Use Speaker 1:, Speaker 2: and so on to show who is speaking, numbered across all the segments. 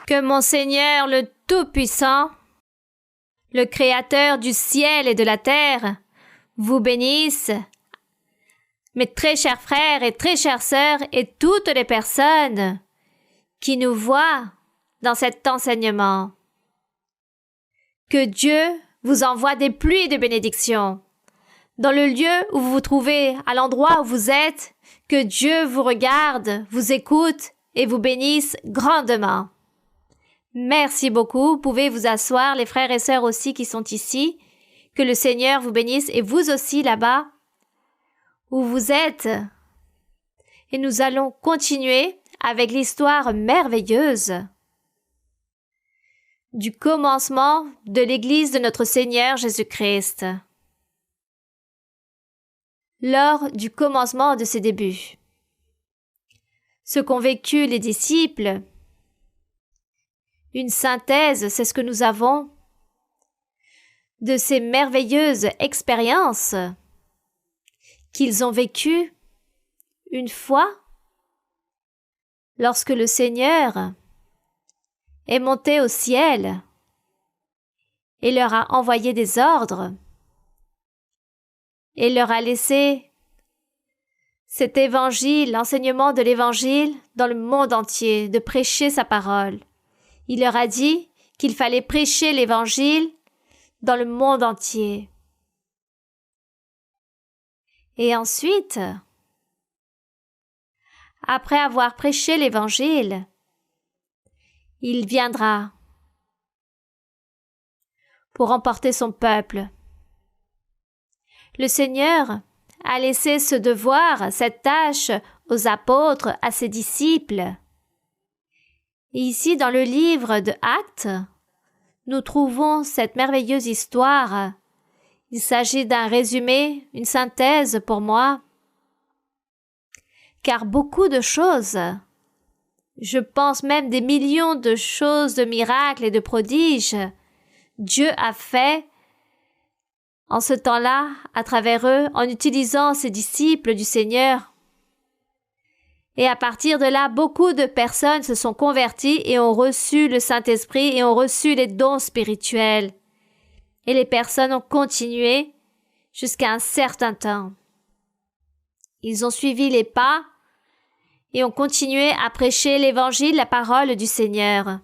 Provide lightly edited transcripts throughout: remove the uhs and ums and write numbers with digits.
Speaker 1: Que mon Seigneur le Tout-Puissant, le Créateur du ciel et de la terre, vous bénisse, mes très chers frères et très chères sœurs et toutes les personnes qui nous voient dans cet enseignement. Que Dieu vous envoie des pluies de bénédictions. Dans le lieu où vous vous trouvez, à l'endroit où vous êtes, que Dieu vous regarde, vous écoute et vous bénisse grandement. Merci beaucoup. Vous pouvez vous asseoir, les frères et sœurs aussi qui sont ici. Que le Seigneur vous bénisse et vous aussi là-bas où vous êtes. Et nous allons continuer avec l'histoire merveilleuse du commencement de l'Église de notre Seigneur Jésus-Christ. Lors du commencement de ses débuts. Ce qu'ont vécu les disciples, une synthèse, c'est ce que nous avons de ces merveilleuses expériences qu'ils ont vécues une fois lorsque le Seigneur est monté au ciel et leur a envoyé des ordres et leur a laissé cet évangile, l'enseignement de l'évangile dans le monde entier, de prêcher sa parole. Il leur a dit qu'il fallait prêcher l'évangile dans le monde entier. Et ensuite, après avoir prêché l'évangile, il viendra pour emporter son peuple. Le Seigneur a laissé ce devoir, cette tâche aux apôtres, à ses disciples. Et ici, dans le livre de Actes, nous trouvons cette merveilleuse histoire. Il s'agit d'un résumé, une synthèse pour moi, car beaucoup de choses, je pense même des millions de choses, de miracles et de prodiges, Dieu a fait en ce temps-là, à travers eux, en utilisant ces disciples du Seigneur. Et à partir de là, beaucoup de personnes se sont converties et ont reçu le Saint-Esprit et ont reçu les dons spirituels. Et les personnes ont continué jusqu'à un certain temps. Ils ont suivi les pas et ont continué à prêcher l'Évangile, la parole du Seigneur.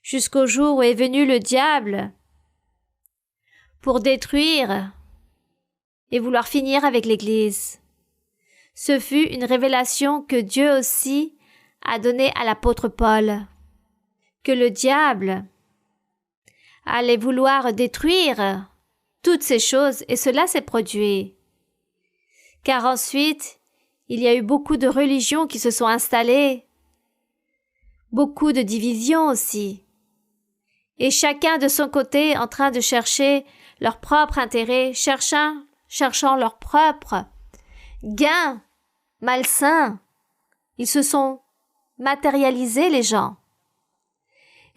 Speaker 1: Jusqu'au jour où est venu le diable pour détruire et vouloir finir avec l'Église. Ce fut une révélation que Dieu aussi a donnée à l'apôtre Paul, que le diable allait vouloir détruire toutes ces choses, et cela s'est produit. Car ensuite, il y a eu beaucoup de religions qui se sont installées, beaucoup de divisions aussi, et chacun de son côté en train de chercher leur propre intérêt, cherchant leur propre gain malsain. Ils se sont matérialisés, les gens.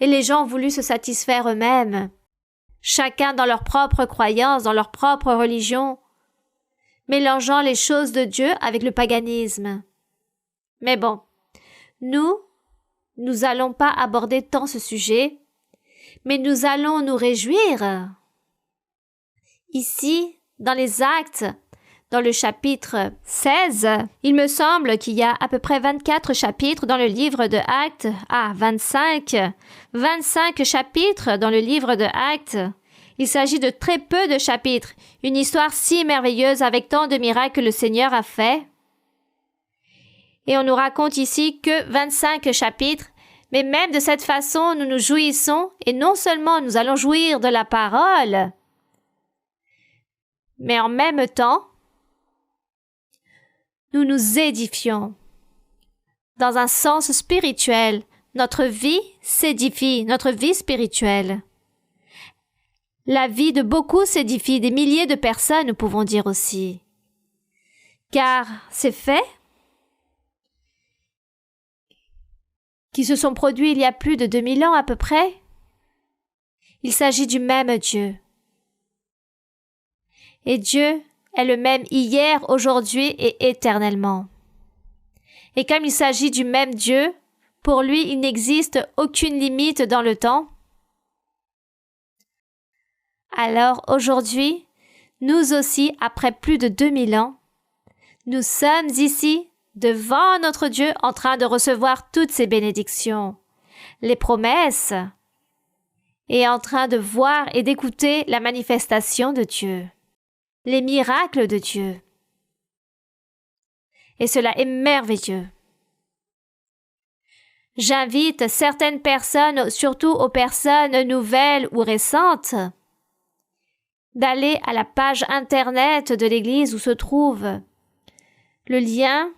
Speaker 1: Et les gens ont voulu se satisfaire eux-mêmes, chacun dans leur propre croyance, dans leur propre religion, mélangeant les choses de Dieu avec le paganisme. Mais bon, nous allons pas aborder tant ce sujet, mais nous allons nous réjouir. Ici, dans les Actes, dans le chapitre 16, il me semble qu'il y a à peu près 24 chapitres dans le livre de Actes. 25 chapitres dans le livre de Actes. Il s'agit de très peu de chapitres. Une histoire si merveilleuse avec tant de miracles que le Seigneur a fait. Et on nous raconte ici que 25 chapitres. Mais même de cette façon, nous nous jouissons, et non seulement nous allons jouir de la parole, mais en même temps, nous nous édifions. Dans un sens spirituel, notre vie s'édifie, notre vie spirituelle. La vie de beaucoup s'édifie, des milliers de personnes, nous pouvons dire aussi. Car ces faits qui se sont produits il y a plus de 2000 ans à peu près, il s'agit du même Dieu. Et Dieu est le même hier, aujourd'hui et éternellement. Et comme il s'agit du même Dieu, Pour lui, il n'existe aucune limite dans le temps. Alors aujourd'hui, nous aussi, après plus de 2000 ans, nous sommes ici, devant notre Dieu, en train de recevoir toutes ces bénédictions, les promesses, et en train de voir et d'écouter la manifestation de Dieu, les miracles de Dieu. Et cela est merveilleux. J'invite certaines personnes, surtout aux personnes nouvelles ou récentes, d'aller à la page internet de l'Église où se trouve le lien.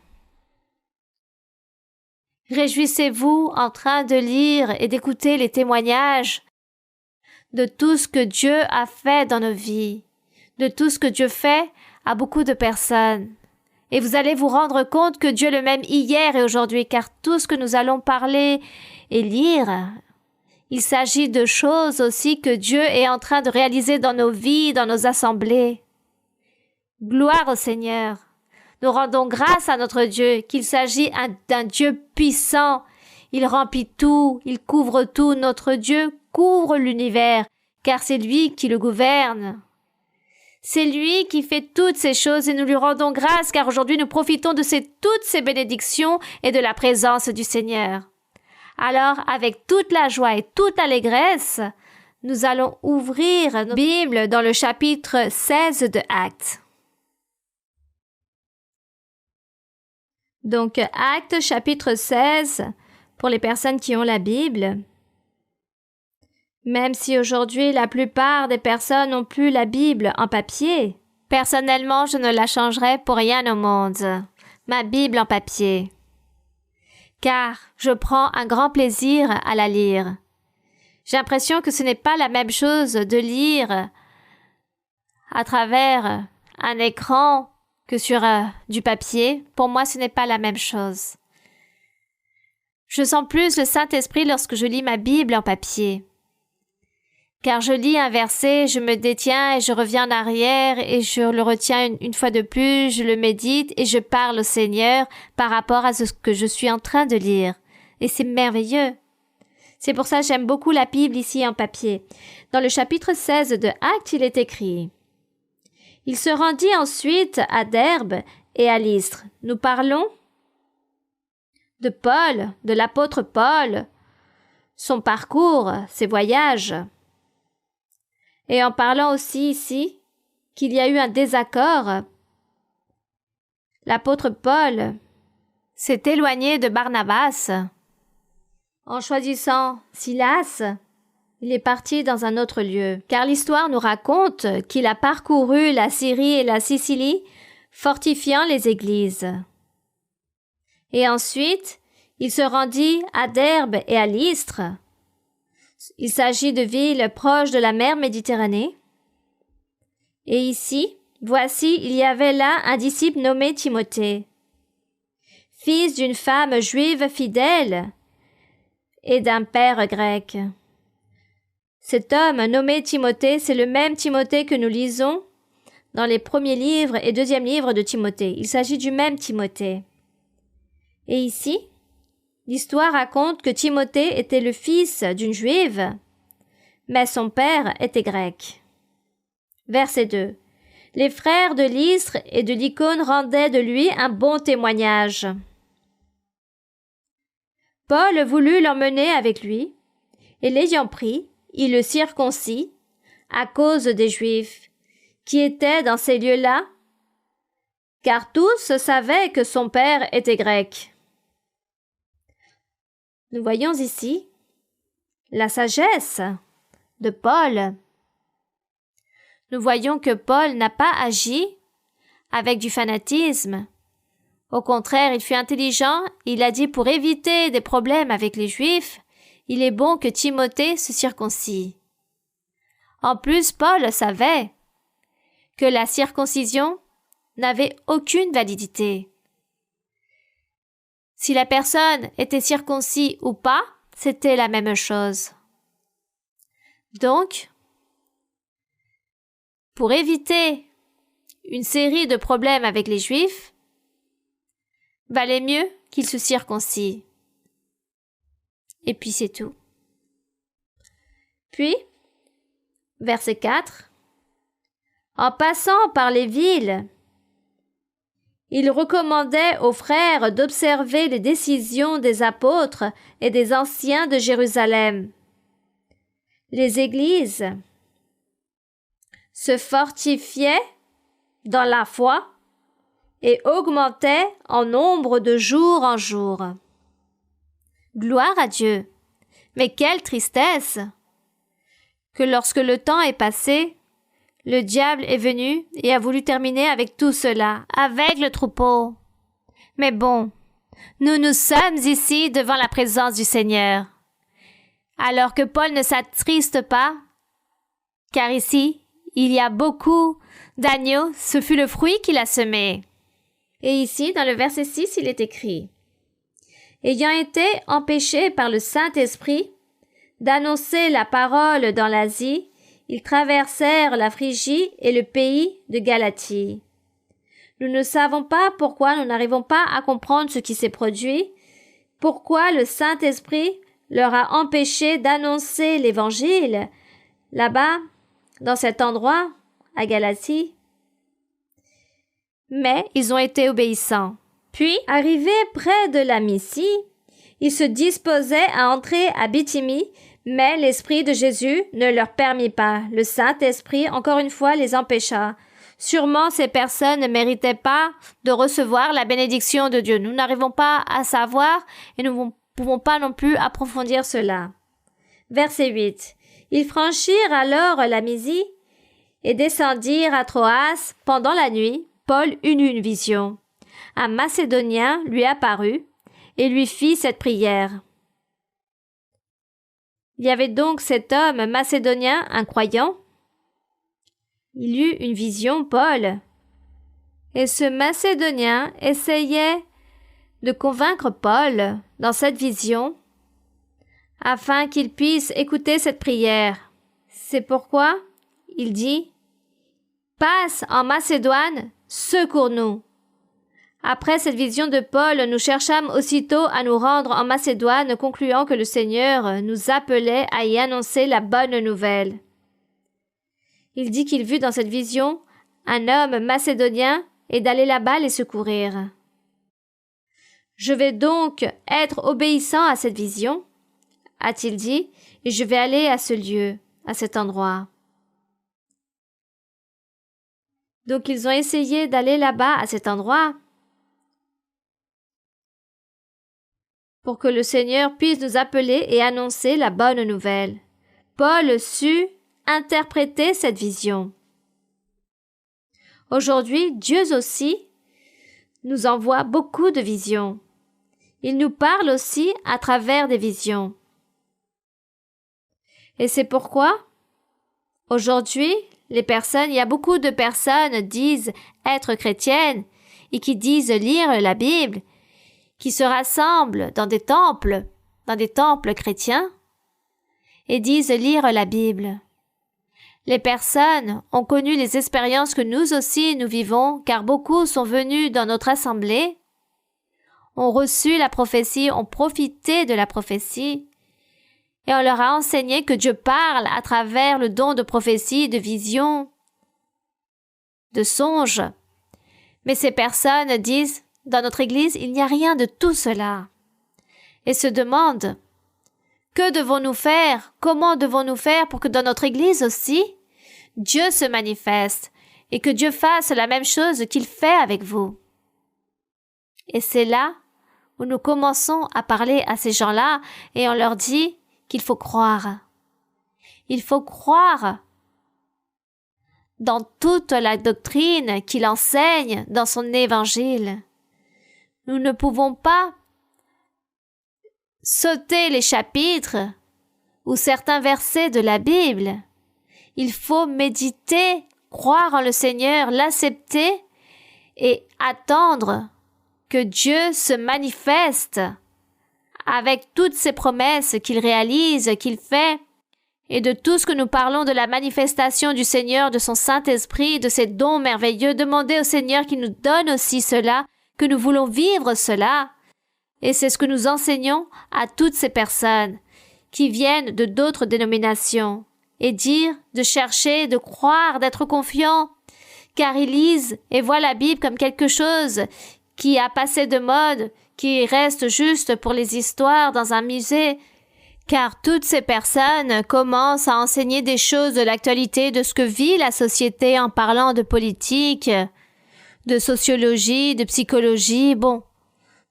Speaker 1: Réjouissez-vous en train de lire et d'écouter les témoignages de tout ce que Dieu a fait dans nos vies, de tout ce que Dieu fait à beaucoup de personnes. Et vous allez vous rendre compte que Dieu est le même hier et aujourd'hui, car tout ce que nous allons parler et lire, il s'agit de choses aussi que Dieu est en train de réaliser dans nos vies, dans nos assemblées. Gloire au Seigneur. Nous rendons grâce à notre Dieu, qu'il s'agit d'un Dieu puissant. Il remplit tout, il couvre tout. Notre Dieu couvre l'univers, car c'est lui qui le gouverne. C'est lui qui fait toutes ces choses et nous lui rendons grâce, car aujourd'hui nous profitons de toutes ces bénédictions et de la présence du Seigneur. Alors, avec toute la joie et toute l'allégresse, nous allons ouvrir nos Bibles dans le chapitre 16 de Actes. Donc, Actes chapitre 16, pour les personnes qui ont la Bible. Même si aujourd'hui la plupart des personnes n'ont plus la Bible en papier, personnellement je ne la changerai pour rien au monde, ma Bible en papier. Car je prends un grand plaisir à la lire. J'ai l'impression que ce n'est pas la même chose de lire à travers un écran que sur du papier. Pour moi, ce n'est pas la même chose. Je sens plus le Saint-Esprit lorsque je lis ma Bible en papier. Car je lis un verset, je me détiens et je reviens en arrière et je le retiens une fois de plus, je le médite et je parle au Seigneur par rapport à ce que je suis en train de lire. Et c'est merveilleux. C'est pour ça que j'aime beaucoup la Bible ici en papier. Dans le chapitre 16 de Actes, il est écrit « Il se rendit ensuite à Derbe et à Lystre. » Nous parlons de Paul, de l'apôtre Paul, son parcours, ses voyages. Et en parlant aussi ici qu'il y a eu un désaccord, l'apôtre Paul s'est éloigné de Barnabas. En choisissant Silas, il est parti dans un autre lieu, car l'histoire nous raconte qu'il a parcouru la Syrie et la Sicile, fortifiant les églises. Et ensuite, il se rendit à Derbe et à Lystre. Il s'agit de villes proches de la mer Méditerranée. Et ici, voici, il y avait là un disciple nommé Timothée, fils d'une femme juive fidèle et d'un père grec. Cet homme nommé Timothée, c'est le même Timothée que nous lisons dans les premiers livres et deuxième livre de Timothée. Il s'agit du même Timothée. Et ici, l'histoire raconte que Timothée était le fils d'une juive, mais son père était grec. Verset 2. Les frères de Lystre et de l'Icône rendaient de lui un bon témoignage. Paul voulut l'emmener avec lui, et l'ayant pris, il le circoncit à cause des Juifs qui étaient dans ces lieux-là, car tous savaient que son père était grec. Nous voyons ici la sagesse de Paul. Nous voyons que Paul n'a pas agi avec du fanatisme. Au contraire, il fut intelligent, il a dit pour éviter des problèmes avec les Juifs, il est bon que Timothée se circoncie. En plus, Paul savait que la circoncision n'avait aucune validité. Si la personne était circoncis ou pas, c'était la même chose. Donc, pour éviter une série de problèmes avec les Juifs, valait mieux qu'il se circoncie. Et puis c'est tout. Puis, verset 4. En passant par les villes, il recommandait aux frères d'observer les décisions des apôtres et des anciens de Jérusalem. Les églises se fortifiaient dans la foi et augmentaient en nombre de jour en jour. Gloire à Dieu! Mais quelle tristesse! Que lorsque le temps est passé, le diable est venu et a voulu terminer avec tout cela, avec le troupeau. Mais bon, nous sommes ici devant la présence du Seigneur. Alors que Paul ne s'attriste pas, car ici, il y a beaucoup d'agneaux, ce fut le fruit qu'il a semé. Et ici, dans le verset 6, il est écrit: ayant été empêchés par le Saint-Esprit d'annoncer la parole dans l'Asie, ils traversèrent la Phrygie et le pays de Galatie. Nous ne savons pas pourquoi nous n'arrivons pas à comprendre ce qui s'est produit, pourquoi le Saint-Esprit leur a empêché d'annoncer l'Évangile là-bas, dans cet endroit, à Galatie. Mais ils ont été obéissants. Puis, arrivés près de la Mysie, ils se disposaient à entrer à Bithynie, mais l'Esprit de Jésus ne leur permit pas. Le Saint-Esprit, encore une fois, les empêcha. Sûrement, ces personnes ne méritaient pas de recevoir la bénédiction de Dieu. Nous n'arrivons pas à savoir et nous ne pouvons pas non plus approfondir cela. Verset 8. Ils franchirent alors la Mysie et descendirent à Troas pendant la nuit. Paul eut une vision. Un Macédonien lui apparut et lui fit cette prière. Il y avait donc cet homme macédonien, un croyant. Il eut une vision, Paul. Et ce Macédonien essayait de convaincre Paul dans cette vision afin qu'il puisse écouter cette prière. C'est pourquoi il dit: passe en Macédoine, secours-nous. Après cette vision de Paul, nous cherchâmes aussitôt à nous rendre en Macédoine, concluant que le Seigneur nous appelait à y annoncer la bonne nouvelle. Il dit qu'il vit dans cette vision un homme macédonien et d'aller là-bas les secourir. Je vais donc être obéissant à cette vision, a-t-il dit, et je vais aller à ce lieu, à cet endroit. Donc ils ont essayé d'aller là-bas, à cet endroit, pour que le Seigneur puisse nous appeler et annoncer la bonne nouvelle. Paul sut interpréter cette vision. Aujourd'hui, Dieu aussi nous envoie beaucoup de visions. Il nous parle aussi à travers des visions. Et c'est pourquoi, aujourd'hui, il y a beaucoup de personnes disent être chrétiennes et qui disent lire la Bible, qui se rassemblent dans des temples chrétiens et disent lire la Bible. Les personnes ont connu les expériences que nous aussi nous vivons, car beaucoup sont venus dans notre assemblée, ont reçu la prophétie, ont profité de la prophétie, et on leur a enseigné que Dieu parle à travers le don de prophétie, de vision, de songe. Mais ces personnes disent, dans notre Église, il n'y a rien de tout cela, et se demandent, que devons-nous faire? Comment devons-nous faire pour que dans notre Église aussi, Dieu se manifeste et que Dieu fasse la même chose qu'il fait avec vous? Et c'est là où nous commençons à parler à ces gens-là et on leur dit qu'il faut croire. Il faut croire dans toute la doctrine qu'il enseigne dans son évangile. Nous ne pouvons pas sauter les chapitres ou certains versets de la Bible. Il faut méditer, croire en le Seigneur, l'accepter et attendre que Dieu se manifeste avec toutes ses promesses qu'il réalise, qu'il fait, et de tout ce que nous parlons de la manifestation du Seigneur, de son Saint-Esprit, de ses dons merveilleux. Demandez au Seigneur qu'il nous donne aussi cela, que nous voulons vivre cela, Et c'est ce que nous enseignons à toutes ces personnes qui viennent de d'autres dénominations et dire de chercher, de croire, d'être confiants, car ils lisent et voient la Bible comme quelque chose qui a passé de mode, qui reste juste pour les histoires dans un musée, car toutes ces personnes commencent à enseigner des choses de l'actualité, de ce que vit la société en parlant de politique, de sociologie, de psychologie,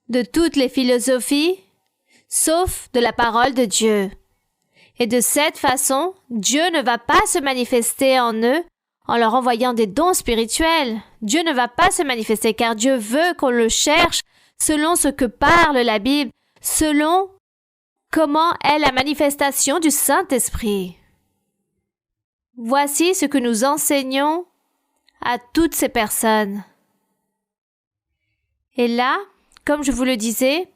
Speaker 1: de toutes les philosophies, sauf de la parole de Dieu. Et de cette façon, Dieu ne va pas se manifester en eux en leur envoyant des dons spirituels. Dieu ne va pas se manifester car Dieu veut qu'on le cherche selon ce que parle la Bible, selon comment est la manifestation du Saint-Esprit. Voici ce que nous enseignons à toutes ces personnes. Et là, comme je vous le disais,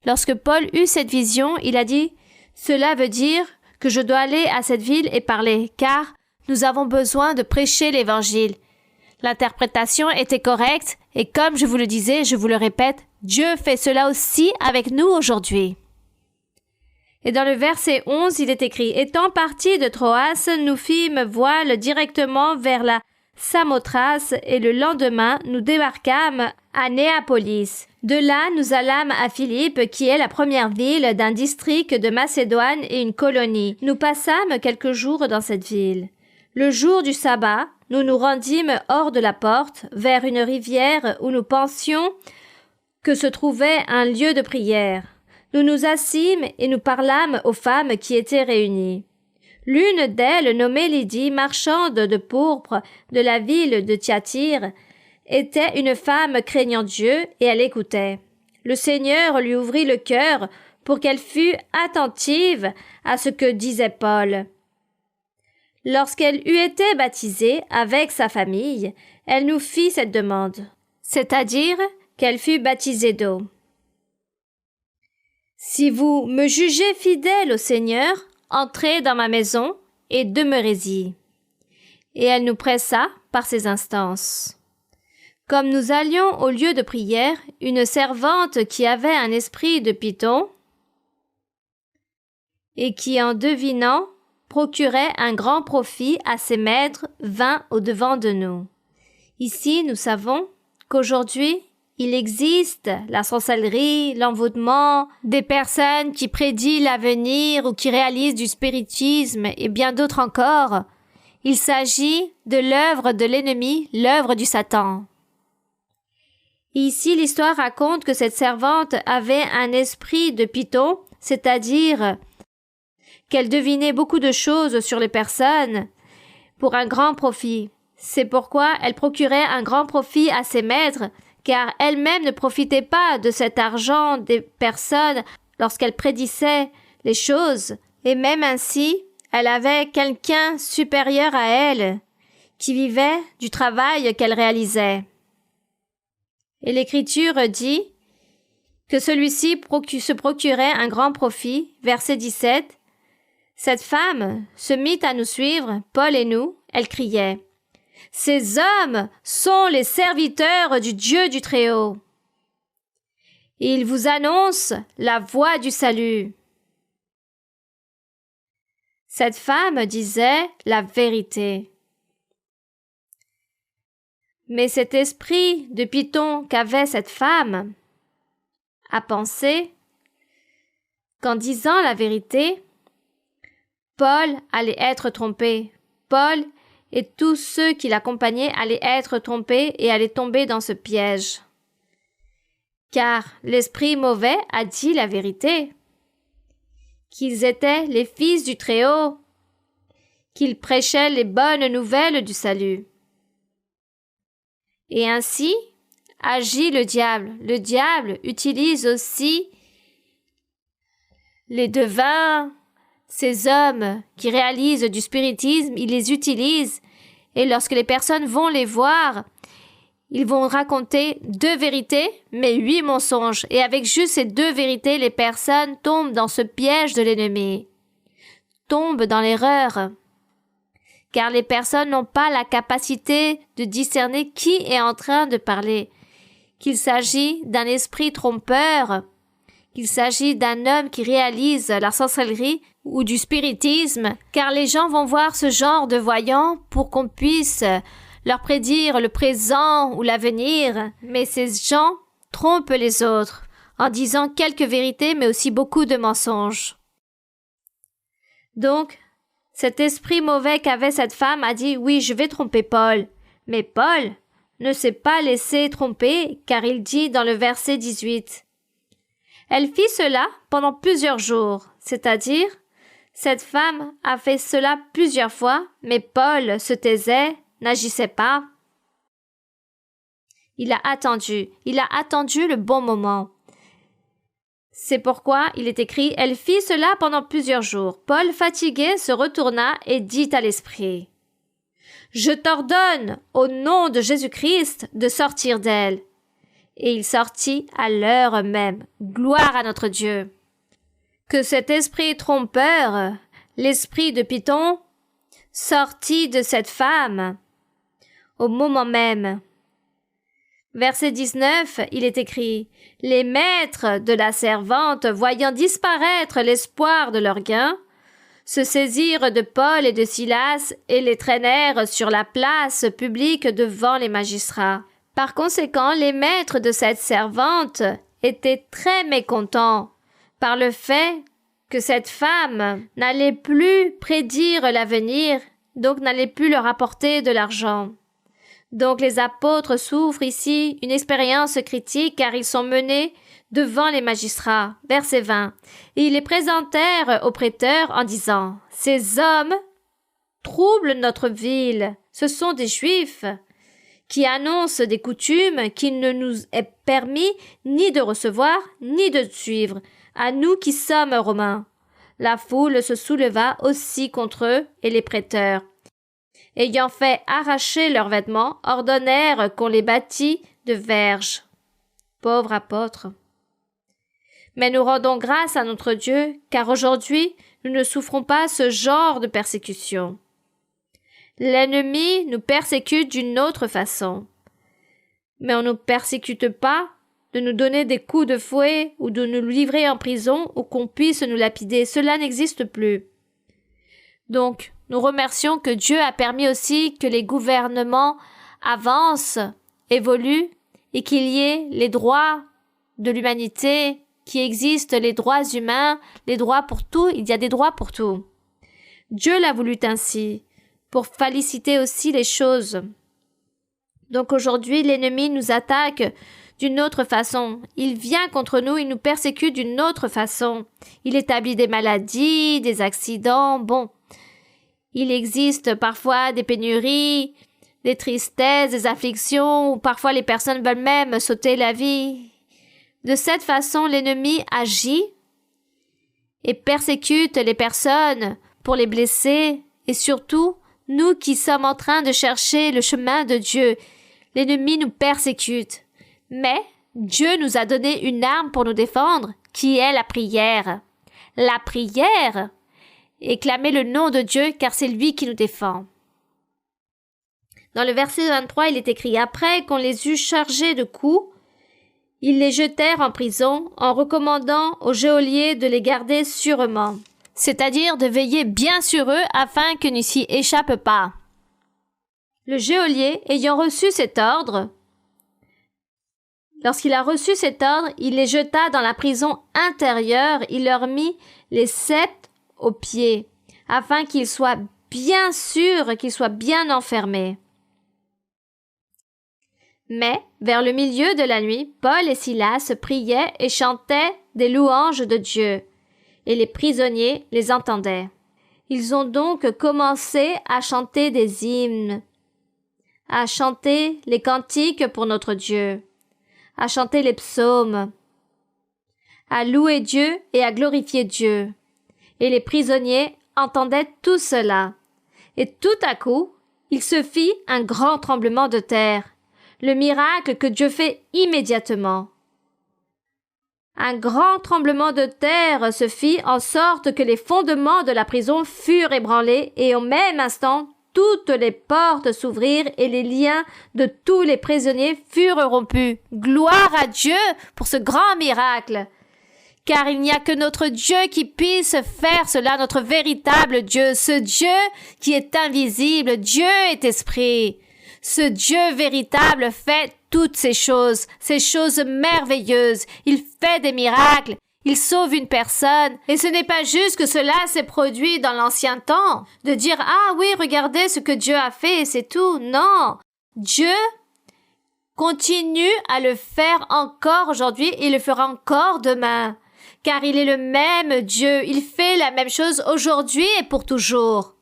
Speaker 1: lorsque Paul eut cette vision, il a dit « Cela veut dire que je dois aller à cette ville et parler, car nous avons besoin de prêcher l'Évangile. » L'interprétation était correcte, et comme je vous le disais, je vous le répète, Dieu fait cela aussi avec nous aujourd'hui. Et dans le verset 11, il est écrit « Étant partis de Troas, nous fîmes voile directement vers la Samothrace, et le lendemain, nous débarquâmes à Néapolis. De là, nous allâmes à Philippe, qui est la première ville d'un district de Macédoine et une colonie. Nous passâmes quelques jours dans cette ville. Le jour du sabbat, nous nous rendîmes hors de la porte, vers une rivière où nous pensions que se trouvait un lieu de prière. Nous nous assîmes et nous parlâmes aux femmes qui étaient réunies. L'une d'elles, nommée Lydie, marchande de pourpre de la ville de Thyatire, était une femme craignant Dieu et elle écoutait. Le Seigneur lui ouvrit le cœur pour qu'elle fût attentive à ce que disait Paul. Lorsqu'elle eut été baptisée avec sa famille, elle nous fit cette demande, c'est-à-dire qu'elle fut baptisée d'eau. « Si vous me jugez fidèle au Seigneur, entrez dans ma maison et demeurez-y. » Et elle nous pressa par ses instances. Comme nous allions au lieu de prière, une servante qui avait un esprit de python et qui, en devinant, procurait un grand profit à ses maîtres, vint au-devant de nous. Ici, nous savons qu'aujourd'hui, il existe la sorcellerie, l'envoûtement, des personnes qui prédisent l'avenir ou qui réalisent du spiritisme et bien d'autres encore. Il s'agit de l'œuvre de l'ennemi, l'œuvre du Satan. Ici, l'histoire raconte que cette servante avait un esprit de python, c'est-à-dire qu'elle devinait beaucoup de choses sur les personnes pour un grand profit. C'est pourquoi elle procurait un grand profit à ses maîtres, car elle-même ne profitait pas de cet argent des personnes lorsqu'elle prédisait les choses, et même ainsi, elle avait quelqu'un supérieur à elle, qui vivait du travail qu'elle réalisait. Et l'Écriture dit que celui-ci se procurait un grand profit. Verset 17. Cette femme se mit à nous suivre, Paul et nous, elle criait « Ces hommes sont les serviteurs du Dieu du Très-Haut. Ils vous annoncent la voie du salut. » Cette femme disait la vérité. Mais cet esprit de python qu'avait cette femme a pensé qu'en disant la vérité, Paul allait être trompé. Paul et tous ceux qui l'accompagnaient allaient être trompés et allaient tomber dans ce piège. Car l'esprit mauvais a dit la vérité, qu'ils étaient les fils du Très-Haut, qu'ils prêchaient les bonnes nouvelles du salut. Et ainsi agit le diable. Le diable utilise aussi les devins, ces hommes qui réalisent du spiritisme, il les utilise, et lorsque les personnes vont les voir, ils vont raconter 2 vérités, mais 8 mensonges. Et avec juste ces 2 vérités, les personnes tombent dans ce piège de l'ennemi, tombent dans l'erreur. Car les personnes n'ont pas la capacité de discerner qui est en train de parler, qu'il s'agit d'un esprit trompeur qu'il s'agit d'un homme qui réalise la sorcellerie ou du spiritisme, car les gens vont voir ce genre de voyants pour qu'on puisse leur prédire le présent ou l'avenir, mais ces gens trompent les autres en disant quelques vérités mais aussi beaucoup de mensonges. Donc, cet esprit mauvais qu'avait cette femme a dit « Oui, je vais tromper Paul ». Mais Paul ne s'est pas laissé tromper car il dit dans le verset 18 « Elle fit cela pendant plusieurs jours », c'est-à-dire cette femme a fait cela plusieurs fois, mais Paul se taisait, n'agissait pas. Il a attendu le bon moment. C'est pourquoi il est écrit « Elle fit cela pendant plusieurs jours. Paul, fatigué, se retourna et dit à l'esprit « Je t'ordonne, au nom de Jésus-Christ, de sortir d'elle. » Et il sortit à l'heure même. Gloire à notre Dieu. Que cet esprit trompeur, l'esprit de Python, sortit de cette femme au moment même. Verset 19, il est écrit « Les maîtres de la servante, voyant disparaître l'espoir de leur gain, se saisirent de Paul et de Silas et les traînèrent sur la place publique devant les magistrats. Par conséquent, les maîtres de cette servante étaient très mécontents par le fait que cette femme n'allait plus prédire l'avenir, donc n'allait plus leur apporter de l'argent. Donc les apôtres souffrent ici une expérience critique car ils sont menés devant les magistrats. Verset 20. Et ils les présentèrent aux prêteurs en disant « Ces hommes troublent notre ville. Ce sont des Juifs qui annoncent des coutumes qu'il ne nous est permis ni de recevoir ni de suivre, à nous qui sommes Romains. » La foule se souleva aussi contre eux et les prêteurs, ayant fait arracher leurs vêtements, ordonnèrent qu'on les bâtît de verges. Pauvres apôtres. Mais nous rendons grâce à notre Dieu, car aujourd'hui, nous ne souffrons pas ce genre de persécution. L'ennemi nous persécute d'une autre façon. Mais on ne nous persécute pas de nous donner des coups de fouet ou de nous livrer en prison ou qu'on puisse nous lapider. Cela n'existe plus. Donc, nous remercions que Dieu a permis aussi que les gouvernements avancent, évoluent et qu'il y ait les droits de l'humanité qui existent, les droits humains, les droits pour tout, il y a des droits pour tout. Dieu l'a voulu ainsi, pour féliciter aussi les choses. Donc aujourd'hui, l'ennemi nous attaque d'une autre façon. Il vient contre nous, il nous persécute d'une autre façon. Il établit des maladies, des accidents, bon. Il existe parfois des pénuries, des tristesses, des afflictions, ou parfois les personnes veulent même s'ôter la vie. De cette façon, l'ennemi agit et persécute les personnes pour les blesser, et surtout, nous qui sommes en train de chercher le chemin de Dieu, l'ennemi nous persécute. Mais Dieu nous a donné une arme pour nous défendre, qui est la prière. La prière et clamer le nom de Dieu, car c'est lui qui nous défend. Dans le verset 23, il est écrit « Après qu'on les eut chargés de coups, ils les jetèrent en prison en recommandant au geôlier de les garder sûrement. » C'est-à-dire de veiller bien sur eux afin qu'ils ne s'y échappent pas. Le geôlier, ayant reçu cet ordre, lorsqu'il a reçu cet ordre, il les jeta dans la prison intérieure, il leur mit les ceps aux pieds, afin qu'ils soient bien sûrs, qu'ils soient bien enfermés. Mais, vers le milieu de la nuit, Paul et Silas priaient et chantaient des louanges de Dieu, et les prisonniers les entendaient. Ils ont donc commencé à chanter des hymnes, à chanter les cantiques pour notre Dieu, à chanter les psaumes, à louer Dieu et à glorifier Dieu. Et les prisonniers entendaient tout cela. Et tout à coup, il se fit un grand tremblement de terre, le miracle que Dieu fait immédiatement. Un grand tremblement de terre se fit en sorte que les fondements de la prison furent ébranlés et au même instant, toutes les portes s'ouvrirent et les liens de tous les prisonniers furent rompus. Gloire à Dieu pour ce grand miracle car il n'y a que notre Dieu qui puisse faire cela, notre véritable Dieu, ce Dieu qui est invisible. Dieu est esprit. Ce Dieu véritable fait toutes ces choses merveilleuses. Il fait des miracles. Il sauve une personne. Et ce n'est pas juste que cela s'est produit dans l'ancien temps, de dire « Ah oui, regardez ce que Dieu a fait et c'est tout ». Non, Dieu continue à le faire encore aujourd'hui et il le fera encore demain. Car il est le même Dieu. Il fait la même chose aujourd'hui et pour toujours.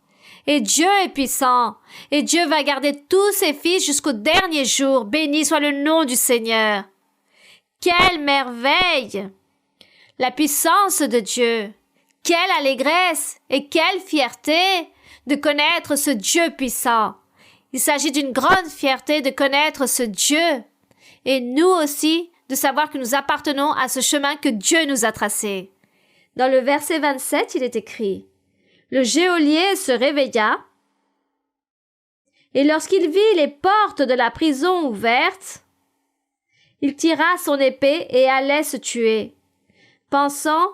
Speaker 1: Et Dieu est puissant. Et Dieu va garder tous ses fils jusqu'au dernier jour. Béni soit le nom du Seigneur. Quelle merveille! La puissance de Dieu. Quelle allégresse et quelle fierté de connaître ce Dieu puissant. Il s'agit d'une grande fierté de connaître ce Dieu. Et nous aussi, de savoir que nous appartenons à ce chemin que Dieu nous a tracé. Dans le verset 27, il est écrit « Le geôlier se réveilla, et lorsqu'il vit les portes de la prison ouvertes, il tira son épée et allait se tuer, pensant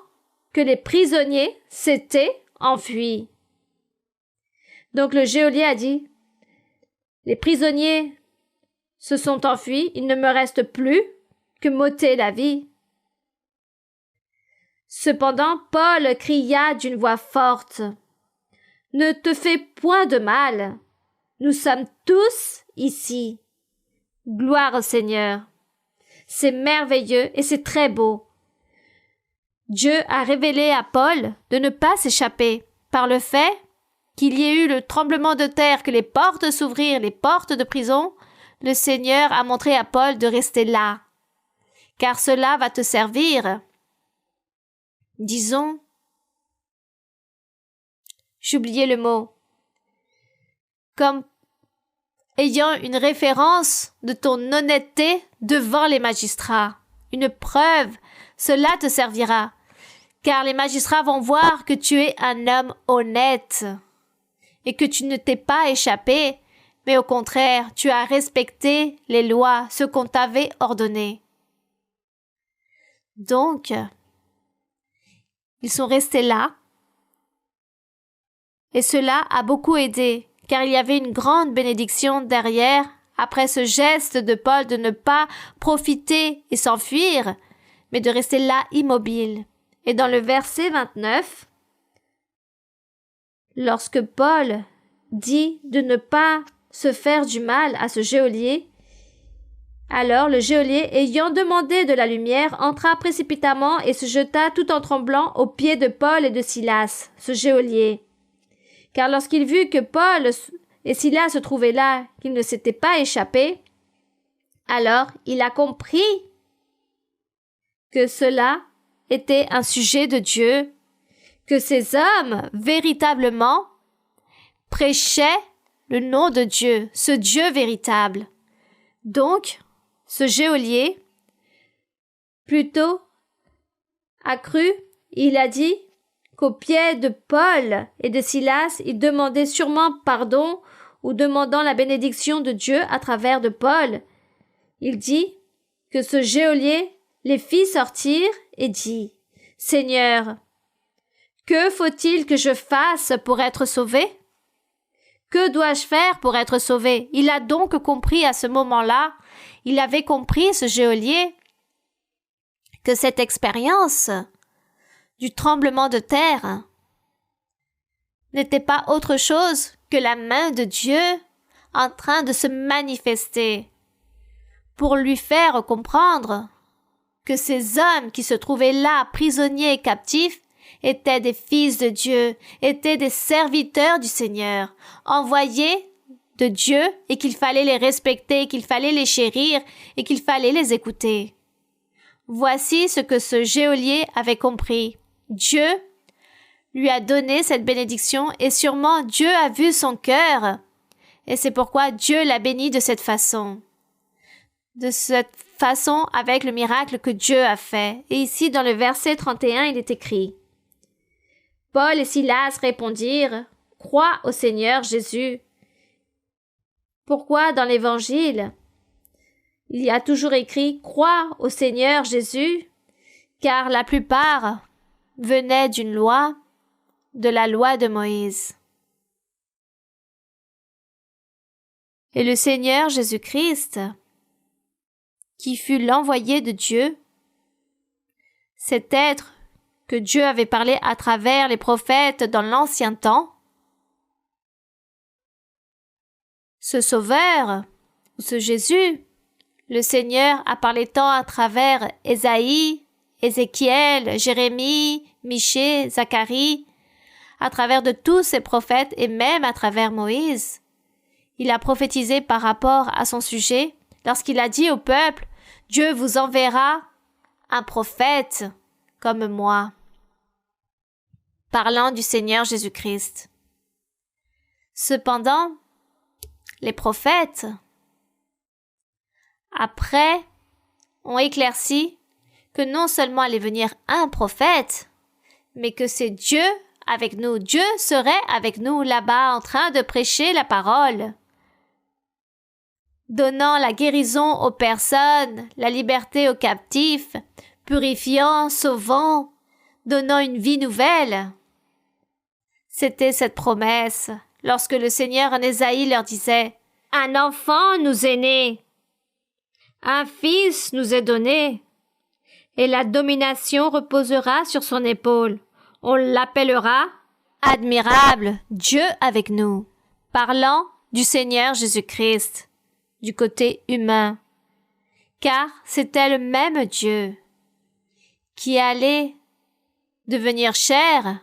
Speaker 1: que les prisonniers s'étaient enfuis. » Donc le geôlier a dit « Les prisonniers se sont enfuis, il ne me reste plus que m'ôter la vie. » Cependant, Paul cria d'une voix forte « Ne te fais point de mal, nous sommes tous ici. » Gloire au Seigneur. C'est merveilleux et c'est très beau. Dieu a révélé à Paul de ne pas s'échapper par le fait qu'il y ait eu le tremblement de terre, que les portes s'ouvrirent, les portes de prison. Le Seigneur a montré à Paul de rester là, car cela va te servir. Disons, j'ai oublié le mot, comme ayant une référence de ton honnêteté devant les magistrats, une preuve, cela te servira, car les magistrats vont voir que tu es un homme honnête et que tu ne t'es pas échappé, mais au contraire, tu as respecté les lois, ce qu'on t'avait ordonné. Donc, ils sont restés là, et cela a beaucoup aidé, car il y avait une grande bénédiction derrière, après ce geste de Paul de ne pas profiter et s'enfuir, mais de rester là immobile. Et dans le verset 29, lorsque Paul dit de ne pas se faire du mal à ce geôlier, alors le geôlier, ayant demandé de la lumière, entra précipitamment et se jeta tout en tremblant aux pieds de Paul et de Silas, ce geôlier. Car lorsqu'il vit que Paul et Silas se trouvaient là, qu'ils ne s'étaient pas échappés, alors il a compris que cela était un sujet de Dieu, que ces hommes, véritablement, prêchaient le nom de Dieu, ce Dieu véritable. Donc, ce geôlier, plutôt, a cru, il a dit qu'au pied de Paul et de Silas, il demandait sûrement pardon ou demandant la bénédiction de Dieu à travers de Paul. Il dit que ce geôlier les fit sortir et dit « Seigneur, que faut-il que je fasse pour être sauvé ? Que dois-je faire pour être sauvé ?» Il a donc compris à ce moment-là, il avait compris, ce geôlier, que cette expérience du tremblement de terre n'était pas autre chose que la main de Dieu en train de se manifester pour lui faire comprendre que ces hommes qui se trouvaient là, prisonniers et captifs, étaient des fils de Dieu, étaient des serviteurs du Seigneur, envoyés de Dieu et qu'il fallait les respecter, qu'il fallait les chérir et qu'il fallait les écouter. Voici ce que ce geôlier avait compris. Dieu lui a donné cette bénédiction et sûrement Dieu a vu son cœur et c'est pourquoi Dieu l'a béni de cette façon. De cette façon avec le miracle que Dieu a fait. Et ici dans le verset 31, il est écrit « Paul et Silas répondirent « Crois au Seigneur Jésus. » Pourquoi dans l'Évangile, il y a toujours écrit « Crois au Seigneur Jésus » car la plupart venaient d'une loi, de la loi de Moïse. Et le Seigneur Jésus-Christ, qui fut l'envoyé de Dieu, cet être que Dieu avait parlé à travers les prophètes dans l'ancien temps, ce Sauveur, ou ce Jésus, le Seigneur a parlé tant à travers Ésaïe, Ézéchiel, Jérémie, Michée, Zacharie, à travers de tous ces prophètes et même à travers Moïse. Il a prophétisé par rapport à son sujet lorsqu'il a dit au peuple « Dieu vous enverra un prophète comme moi », parlant du Seigneur Jésus-Christ. Cependant, les prophètes, après, ont éclairci que non seulement allait venir un prophète, mais que c'est Dieu avec nous. Dieu serait avec nous là-bas en train de prêcher la parole, donnant la guérison aux personnes, la liberté aux captifs, purifiant, sauvant, donnant une vie nouvelle. C'était cette promesse lorsque le Seigneur en Ésaïe leur disait « Un enfant nous est né, un fils nous est donné, et la domination reposera sur son épaule. On l'appellera admirable, Dieu avec nous », parlant du Seigneur Jésus-Christ, du côté humain, car c'était le même Dieu qui allait devenir chair,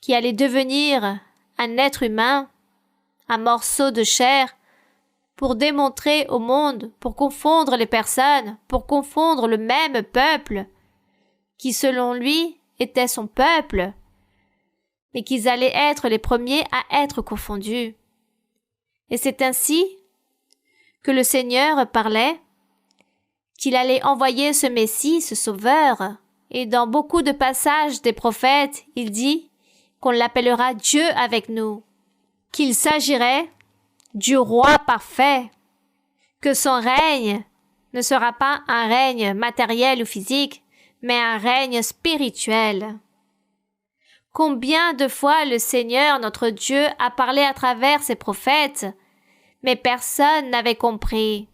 Speaker 1: qui allait devenir un être humain, un morceau de chair, pour démontrer au monde, pour confondre les personnes, pour confondre le même peuple, qui selon lui était son peuple, mais qu'ils allaient être les premiers à être confondus. Et c'est ainsi que le Seigneur parlait, qu'il allait envoyer ce Messie, ce Sauveur, et dans beaucoup de passages des prophètes, il dit qu'on l'appellera Dieu avec nous, qu'il s'agirait du roi parfait, que son règne ne sera pas un règne matériel ou physique, mais un règne spirituel. Combien de fois le Seigneur, notre Dieu, a parlé à travers ses prophètes, mais personne n'avait compris.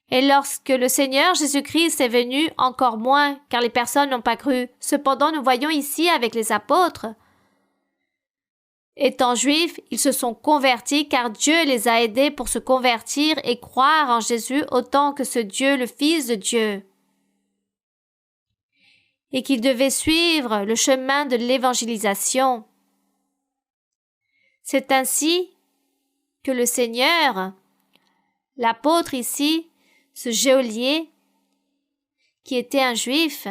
Speaker 1: Et lorsque le Seigneur Jésus-Christ est venu, encore moins, car les personnes n'ont pas cru. Cependant, nous voyons ici avec les apôtres, étant juifs, ils se sont convertis car Dieu les a aidés pour se convertir et croire en Jésus autant que ce Dieu, le Fils de Dieu. Et qu'ils devaient suivre le chemin de l'évangélisation. C'est ainsi que le Seigneur, l'apôtre ici, ce geôlier, qui était un juif,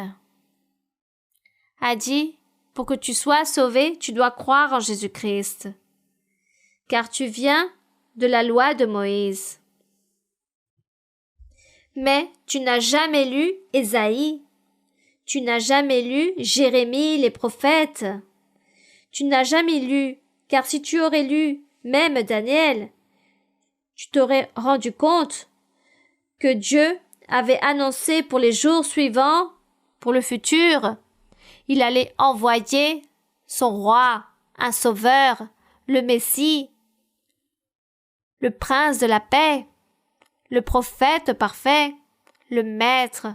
Speaker 1: a dit « Pour que tu sois sauvé, tu dois croire en Jésus-Christ, car tu viens de la loi de Moïse. Mais tu n'as jamais lu Ésaïe, tu n'as jamais lu Jérémie, les prophètes, tu n'as jamais lu, car si tu aurais lu même Daniel, tu t'aurais rendu compte que Dieu avait annoncé pour les jours suivants, pour le futur, il allait envoyer son roi, un sauveur, le Messie, le prince de la paix, le prophète parfait, le maître,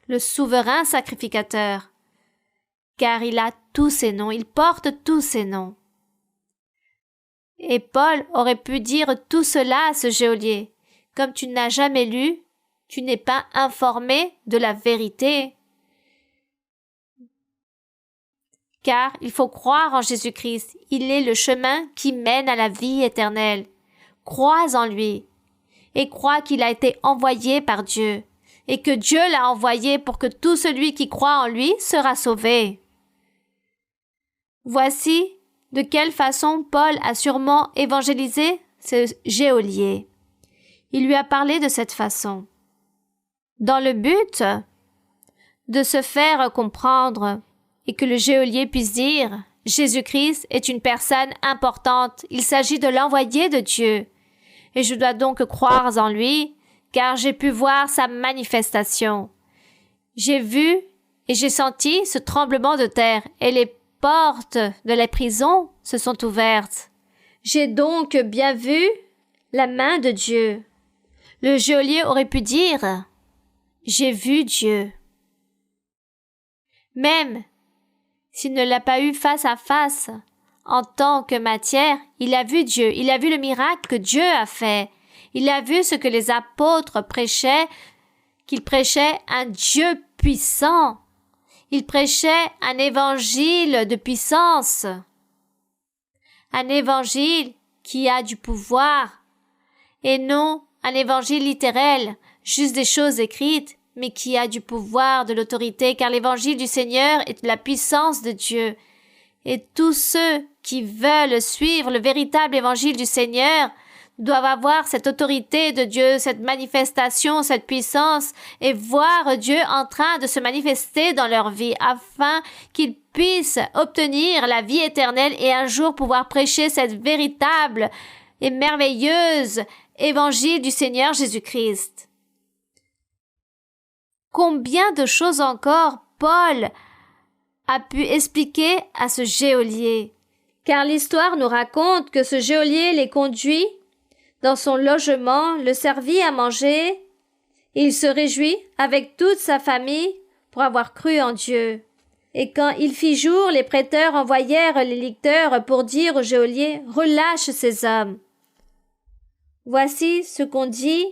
Speaker 1: le souverain sacrificateur, car il a tous ces noms, il porte tous ces noms. Et Paul aurait pu dire tout cela à ce geôlier. Comme tu n'as jamais lu, tu n'es pas informé de la vérité. Car il faut croire en Jésus-Christ. Il est le chemin qui mène à la vie éternelle. Crois en lui et crois qu'il a été envoyé par Dieu et que Dieu l'a envoyé pour que tout celui qui croit en lui sera sauvé. Voici de quelle façon Paul a sûrement évangélisé ce geôlier. Il lui a parlé de cette façon, dans le but de se faire comprendre et que le geôlier puisse dire « Jésus-Christ est une personne importante, il s'agit de l'envoyé de Dieu, et je dois donc croire en lui, car j'ai pu voir sa manifestation. J'ai vu et j'ai senti ce tremblement de terre, et les portes de la prison se sont ouvertes. J'ai donc bien vu la main de Dieu. Le geôlier aurait pu dire « J'ai vu Dieu ». Même s'il ne l'a pas eu face à face, en tant que matière, il a vu Dieu, il a vu le miracle que Dieu a fait. Il a vu ce que les apôtres prêchaient, qu'ils prêchaient un Dieu puissant. Ils prêchaient un évangile de puissance. Un évangile qui a du pouvoir. Et non un évangile littéral, juste des choses écrites, mais qui a du pouvoir, de l'autorité, car l'évangile du Seigneur est la puissance de Dieu. Et tous ceux qui veulent suivre le véritable évangile du Seigneur doivent avoir cette autorité de Dieu, cette manifestation, cette puissance, et voir Dieu en train de se manifester dans leur vie, afin qu'ils puissent obtenir la vie éternelle et un jour pouvoir prêcher cette véritable et merveilleuse évangile du Seigneur Jésus-Christ. Combien de choses encore Paul a pu expliquer à ce geôlier? Car l'histoire nous raconte que ce geôlier les conduit dans son logement, le servit à manger, et il se réjouit avec toute sa famille pour avoir cru en Dieu. Et quand il fit jour, les prêteurs envoyèrent les licteurs pour dire au geôlier « Relâche ces hommes ». Voici ce qu'ont dit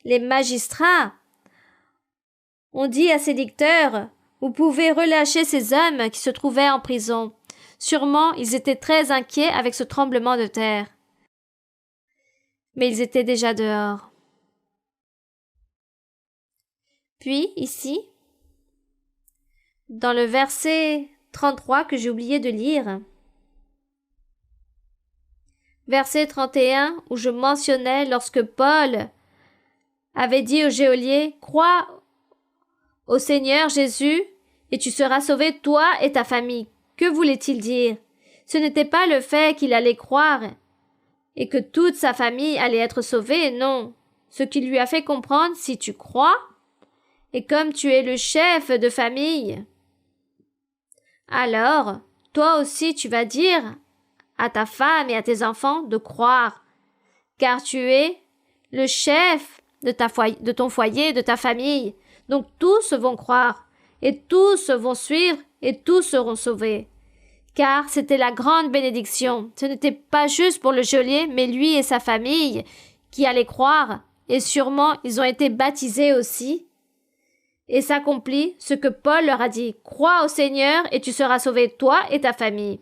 Speaker 1: les magistrats. On dit à ces licteurs « Vous pouvez relâcher ces hommes qui se trouvaient en prison ». Sûrement, ils étaient très inquiets avec ce tremblement de terre. Mais ils étaient déjà dehors. Puis, ici, dans le verset 33 que j'ai oublié de lire, verset 31 où je mentionnais lorsque Paul avait dit au geôlier « Crois au Seigneur Jésus et tu seras sauvé toi et ta famille ». Que voulait-il dire? Ce n'était pas le fait qu'il allait croire et que toute sa famille allait être sauvée, non. Ce qui lui a fait comprendre, si tu crois, et comme tu es le chef de famille, alors, toi aussi tu vas dire à ta femme et à tes enfants de croire, car tu es le chef de ton foyer, de ta famille. Donc tous vont croire, et tous vont suivre, et tous seront sauvés. Car c'était la grande bénédiction. Ce n'était pas juste pour le geôlier, mais lui et sa famille qui allaient croire, et sûrement ils ont été baptisés aussi. Et s'accomplit ce que Paul leur a dit. Crois au Seigneur et tu seras sauvé, toi et ta famille.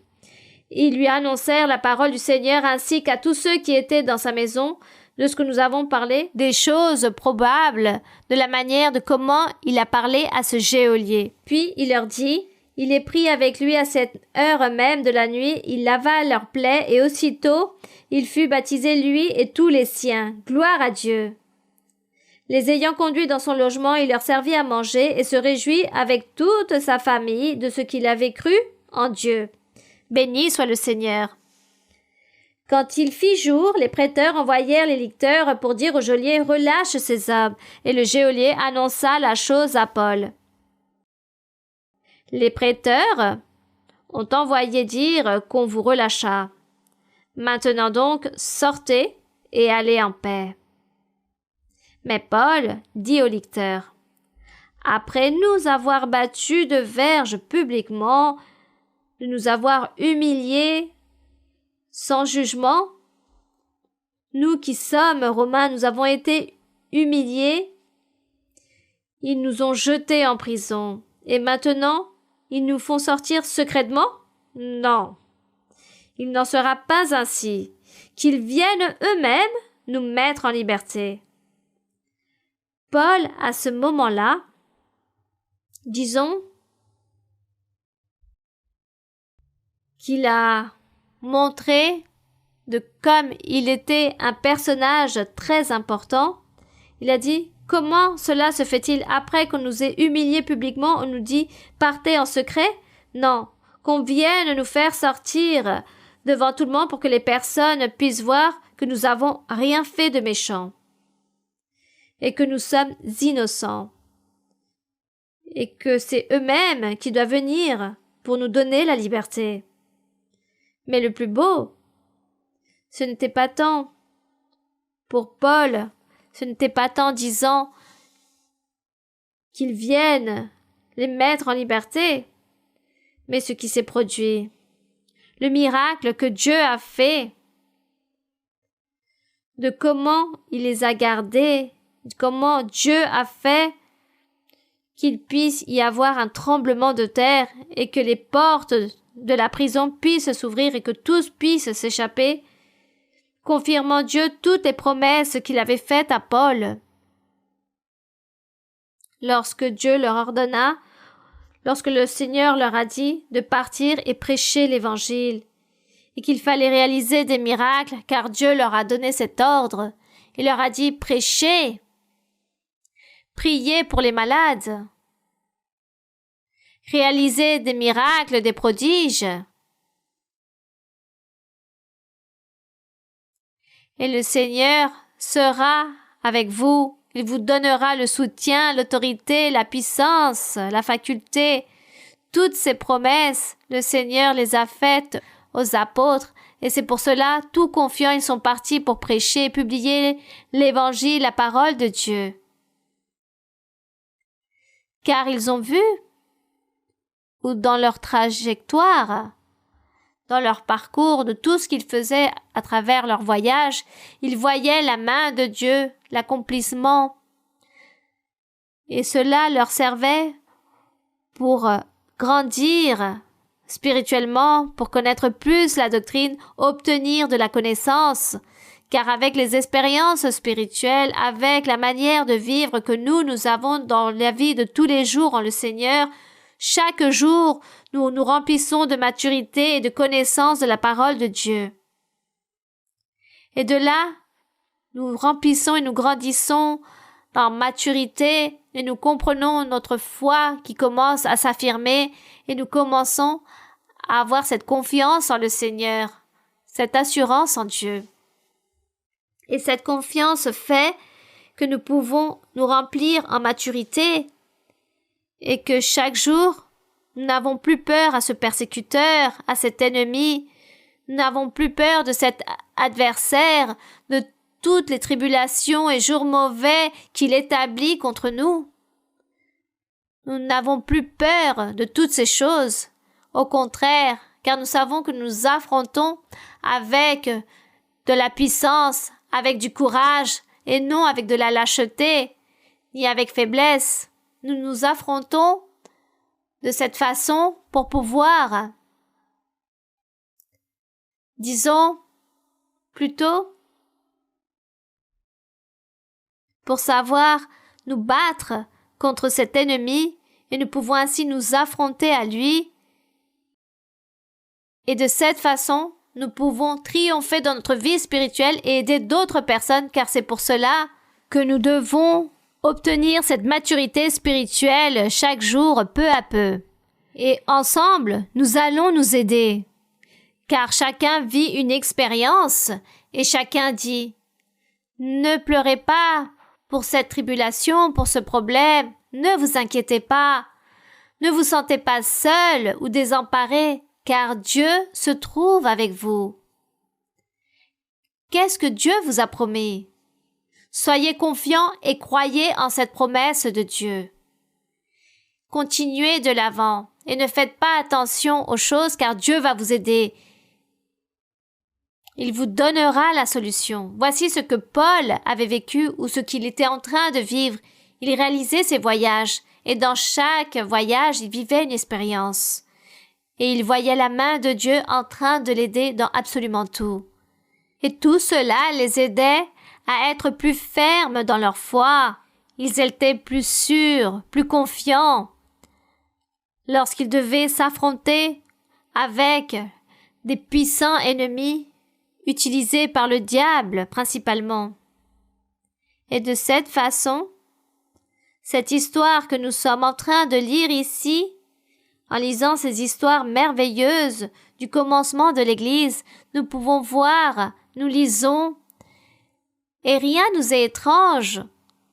Speaker 1: Ils lui annoncèrent la parole du Seigneur ainsi qu'à tous ceux qui étaient dans sa maison, de ce que nous avons parlé, des choses probables, de la manière de comment il a parlé à ce geôlier. Puis il leur dit, il est pris avec lui à cette heure même de la nuit, il lava leurs plaies et aussitôt il fut baptisé lui et tous les siens. Gloire à Dieu. Les ayant conduits dans son logement, il leur servit à manger et se réjouit avec toute sa famille de ce qu'il avait cru en Dieu. Béni soit le Seigneur. Quand il fit jour, les prêteurs envoyèrent les licteurs pour dire au geôlier « Relâche ces hommes » et le geôlier annonça la chose à Paul. Les prêteurs ont envoyé dire qu'on vous relâcha. Maintenant donc, sortez et allez en paix. Mais Paul dit aux licteurs, « Après nous avoir battus de verges publiquement, de nous avoir humiliés sans jugement, nous qui sommes Romains, nous avons été humiliés, ils nous ont jetés en prison, et maintenant, ils nous font sortir secrètement? Non, il n'en sera pas ainsi, qu'ils viennent eux-mêmes nous mettre en liberté. » Paul, à ce moment-là, disons qu'il a montré de comme il était un personnage très important, il a dit « Comment cela se fait-il après qu'on nous ait humiliés publiquement, on nous dit « Partez en secret » Non, qu'on vienne nous faire sortir devant tout le monde pour que les personnes puissent voir que nous avons rien fait de méchant et que nous sommes innocents. et que c'est eux-mêmes qui doivent venir pour nous donner la liberté. Mais le plus beau, ce n'était pas tant pour Paul, ce n'était pas tant disant qu'ils viennent les mettre en liberté, mais ce qui s'est produit, le miracle que Dieu a fait, de comment il les a gardés, de comment Dieu a fait qu'il puisse y avoir un tremblement de terre et que les portes de la prison puissent s'ouvrir et que tous puissent s'échapper, confirmant Dieu toutes les promesses qu'il avait faites à Paul. Lorsque Dieu leur ordonna, lorsque le Seigneur leur a dit de partir et prêcher l'Évangile, et qu'il fallait réaliser des miracles, car Dieu leur a donné cet ordre. Il leur a dit « Prêchez, priez pour les malades, réalisez des miracles, des prodiges. » Et le Seigneur sera avec vous. Il vous donnera le soutien, l'autorité, la puissance, la faculté. Toutes ces promesses, le Seigneur les a faites aux apôtres, et c'est pour cela, tout confiants, ils sont partis pour prêcher et publier l'Évangile, la parole de Dieu. Car ils ont vu, ou dans leur trajectoire, dans leur parcours, de tout ce qu'ils faisaient à travers leur voyage, ils voyaient la main de Dieu, l'accomplissement, et cela leur servait pour grandir spirituellement, pour connaître plus la doctrine, obtenir de la connaissance, car avec les expériences spirituelles, avec la manière de vivre que nous avons dans la vie de tous les jours en le Seigneur, chaque jour, nous nous remplissons de maturité et de connaissance de la parole de Dieu. Et de là, nous remplissons et nous grandissons en maturité et nous comprenons notre foi qui commence à s'affirmer et nous commençons à avoir cette confiance en le Seigneur, cette assurance en Dieu. Et cette confiance fait que nous pouvons nous remplir en maturité et que chaque jour, nous n'avons plus peur à ce persécuteur, à cet ennemi, nous n'avons plus peur de cet adversaire, de toutes les tribulations et jours mauvais qu'il établit contre nous. Nous n'avons plus peur de toutes ces choses. Au contraire, car nous savons que nous affrontons avec de la puissance, avec du courage, et non avec de la lâcheté, ni avec faiblesse. Nous nous affrontons de cette façon pour pouvoir, disons, plutôt, pour savoir nous battre contre cet ennemi, et nous pouvons ainsi nous affronter à lui. Et de cette façon, nous pouvons triompher dans notre vie spirituelle et aider d'autres personnes, car c'est pour cela que nous devons obtenir cette maturité spirituelle chaque jour, peu à peu. Et ensemble, nous allons nous aider, car chacun vit une expérience et chacun dit « Ne pleurez pas pour cette tribulation, pour ce problème, ne vous inquiétez pas, ne vous sentez pas seul ou désemparé, car Dieu se trouve avec vous. » Qu'est-ce que Dieu vous a promis? Soyez confiants et croyez en cette promesse de Dieu. Continuez de l'avant et ne faites pas attention aux choses car Dieu va vous aider. Il vous donnera la solution. Voici ce que Paul avait vécu ou ce qu'il était en train de vivre. Il réalisait ses voyages et dans chaque voyage, il vivait une expérience. Et il voyait la main de Dieu en train de l'aider dans absolument tout. Et tout cela les aidait à être plus fermes dans leur foi. Ils étaient plus sûrs, plus confiants. Lorsqu'ils devaient s'affronter avec des puissants ennemis utilisés par le diable principalement. Et de cette façon, cette histoire que nous sommes en train de lire ici, en lisant ces histoires merveilleuses du commencement de l'Église, nous pouvons voir, nous lisons, et rien nous est étrange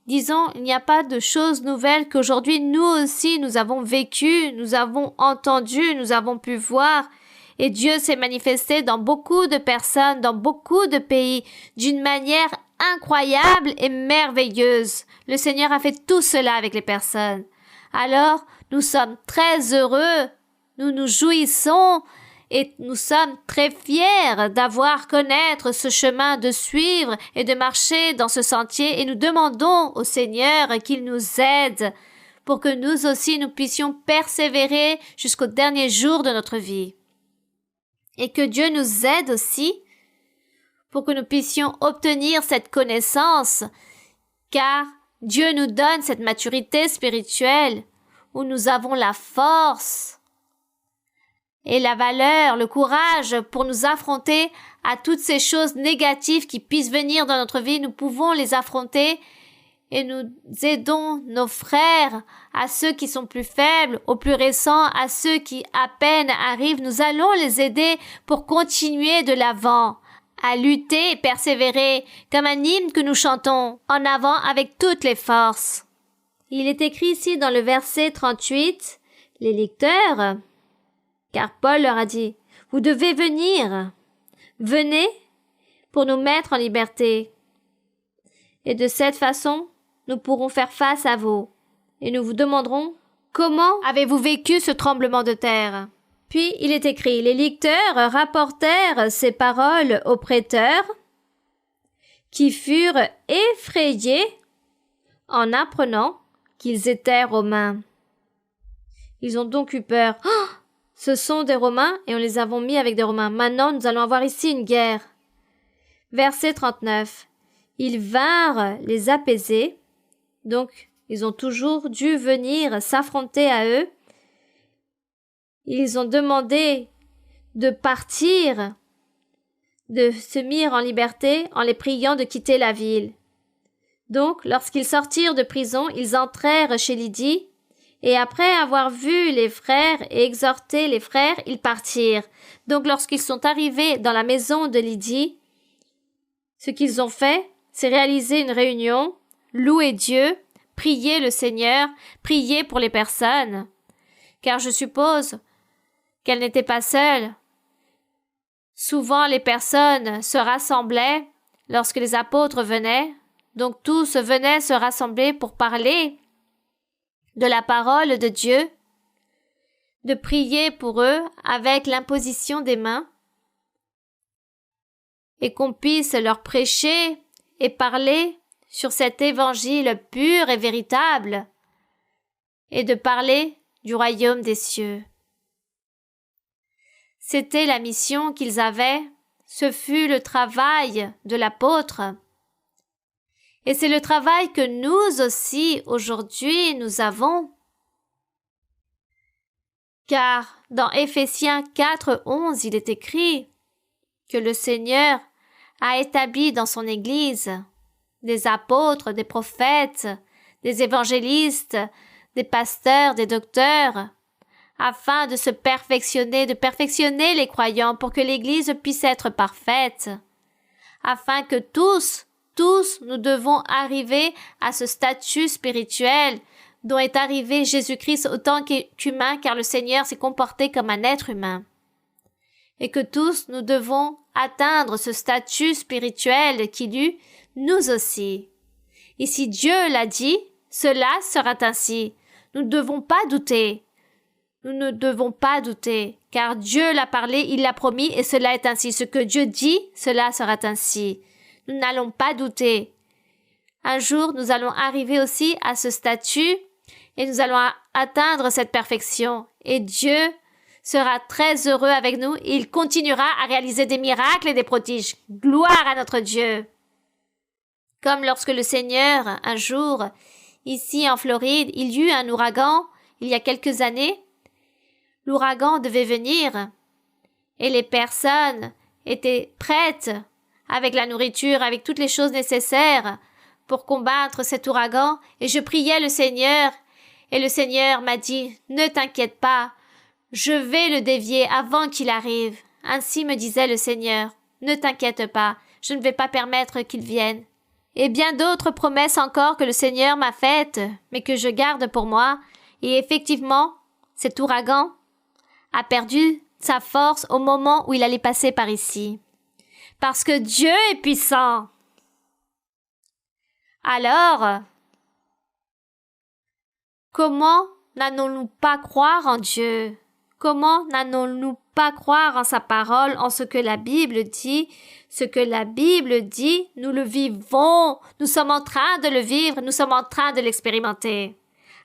Speaker 1: Disons, il n'y a pas de choses nouvelles qu'aujourd'hui nous aussi nous avons vécues, nous avons entendu, nous avons pu voir. Et Dieu s'est manifesté dans beaucoup de personnes, dans beaucoup de pays, d'une manière incroyable et merveilleuse. Le Seigneur a fait tout cela avec les personnes. Alors, nous sommes très heureux, nous nous jouissons et nous sommes très fiers d'avoir connaître ce chemin, de suivre et de marcher dans ce sentier, et nous demandons au Seigneur qu'il nous aide pour que nous aussi nous puissions persévérer jusqu'au dernier jour de notre vie. Et que Dieu nous aide aussi pour que nous puissions obtenir cette connaissance, car Dieu nous donne cette maturité spirituelle où nous avons la force et la valeur, le courage pour nous affronter à toutes ces choses négatives qui puissent venir dans notre vie. Nous pouvons les affronter et nous aidons nos frères, à ceux qui sont plus faibles, aux plus récents, à ceux qui à peine arrivent. Nous allons les aider pour continuer de l'avant, à lutter et persévérer, comme un hymne que nous chantons, en avant avec toutes les forces. Il est écrit ici dans le verset 38, les lecteurs, car Paul leur a dit, « Vous devez venir, venez pour nous mettre en liberté. Et de cette façon, nous pourrons faire face à vous. Et nous vous demanderons, comment avez-vous vécu ce tremblement de terre ?» Puis il est écrit, les lecteurs rapportèrent ces paroles aux prêteurs, qui furent effrayés en apprenant qu'ils étaient Romains. Ils ont donc eu peur. Oh, ce sont des Romains et on les a mis avec des Romains. Maintenant, nous allons avoir ici une guerre. Verset 39. Ils vinrent les apaiser. Donc, ils ont toujours dû venir s'affronter à eux. Ils ont demandé de partir, de se mettre en liberté en les priant de quitter la ville. Donc, lorsqu'ils sortirent de prison, ils entrèrent chez Lydie, et après avoir vu les frères et exhorté les frères, ils partirent. Donc, lorsqu'ils sont arrivés dans la maison de Lydie, ce qu'ils ont fait, c'est réaliser une réunion, louer Dieu, prier le Seigneur, prier pour les personnes, car je suppose qu'elle n'était pas seule. Souvent, les personnes se rassemblaient lorsque les apôtres venaient, donc tous venaient se rassembler pour parler de la parole de Dieu, de prier pour eux avec l'imposition des mains, et qu'on puisse leur prêcher et parler sur cet évangile pur et véritable, et de parler du royaume des cieux. C'était la mission qu'ils avaient, ce fut le travail de l'apôtre. Et c'est le travail que nous aussi, aujourd'hui, nous avons. Car dans Éphésiens 4:11, il est écrit que le Seigneur a établi dans son Église des apôtres, des prophètes, des évangélistes, des pasteurs, des docteurs, afin de se perfectionner, de perfectionner les croyants pour que l'Église puisse être parfaite, afin que tous, nous devons arriver à ce statut spirituel dont est arrivé Jésus-Christ autant qu'humain, car le Seigneur s'est comporté comme un être humain. Et que tous, nous devons atteindre ce statut spirituel qu'il eut, nous aussi. Et si Dieu l'a dit, cela sera ainsi. Nous ne devons pas douter. Nous ne devons pas douter, car Dieu l'a parlé, il l'a promis, et cela est ainsi. Ce que Dieu dit, cela sera ainsi. Nous n'allons pas douter. Un jour, nous allons arriver aussi à ce statut, et nous allons atteindre cette perfection. Et Dieu sera très heureux avec nous, et il continuera à réaliser des miracles et des prodiges. Gloire à notre Dieu! Comme lorsque le Seigneur, un jour, ici en Floride, il y eut un ouragan, il y a quelques années. L'ouragan devait venir, et les personnes étaient prêtes avec la nourriture, avec toutes les choses nécessaires pour combattre cet ouragan, et je priais le Seigneur, et le Seigneur m'a dit, « Ne t'inquiète pas, je vais le dévier avant qu'il arrive. » Ainsi me disait le Seigneur, « Ne t'inquiète pas, je ne vais pas permettre qu'il vienne. » et bien d'autres promesses encore que le Seigneur m'a faites, mais que je garde pour moi. Et effectivement, cet ouragan a perdu sa force au moment où il allait passer par ici. Parce que Dieu est puissant. Alors, comment n'allons-nous pas croire en Dieu? Comment n'allons-nous pas croire en sa parole, en ce que la Bible dit? Ce que la Bible dit, nous le vivons. Nous sommes en train de le vivre, nous sommes en train de l'expérimenter.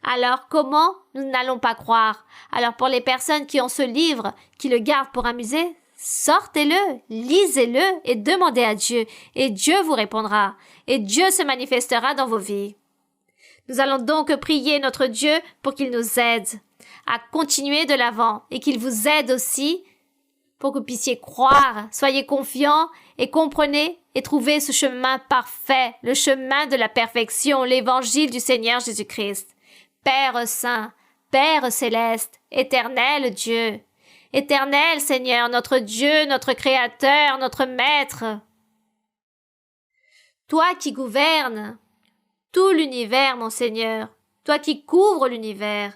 Speaker 1: Alors comment nous n'allons pas croire? Alors pour les personnes qui ont ce livre, qui le gardent pour amuser, sortez-le, lisez-le et demandez à Dieu. Et Dieu vous répondra. Et Dieu se manifestera dans vos vies. Nous allons donc prier notre Dieu pour qu'il nous aide à continuer de l'avant et qu'il vous aide aussi pour que vous puissiez croire. Soyez confiants et comprenez et trouvez ce chemin parfait, le chemin de la perfection, l'évangile du Seigneur Jésus-Christ. Père Saint, Père Céleste, éternel Dieu, éternel Seigneur, notre Dieu, notre Créateur, notre Maître. Toi qui gouvernes tout l'univers, mon Seigneur, toi qui couvres l'univers,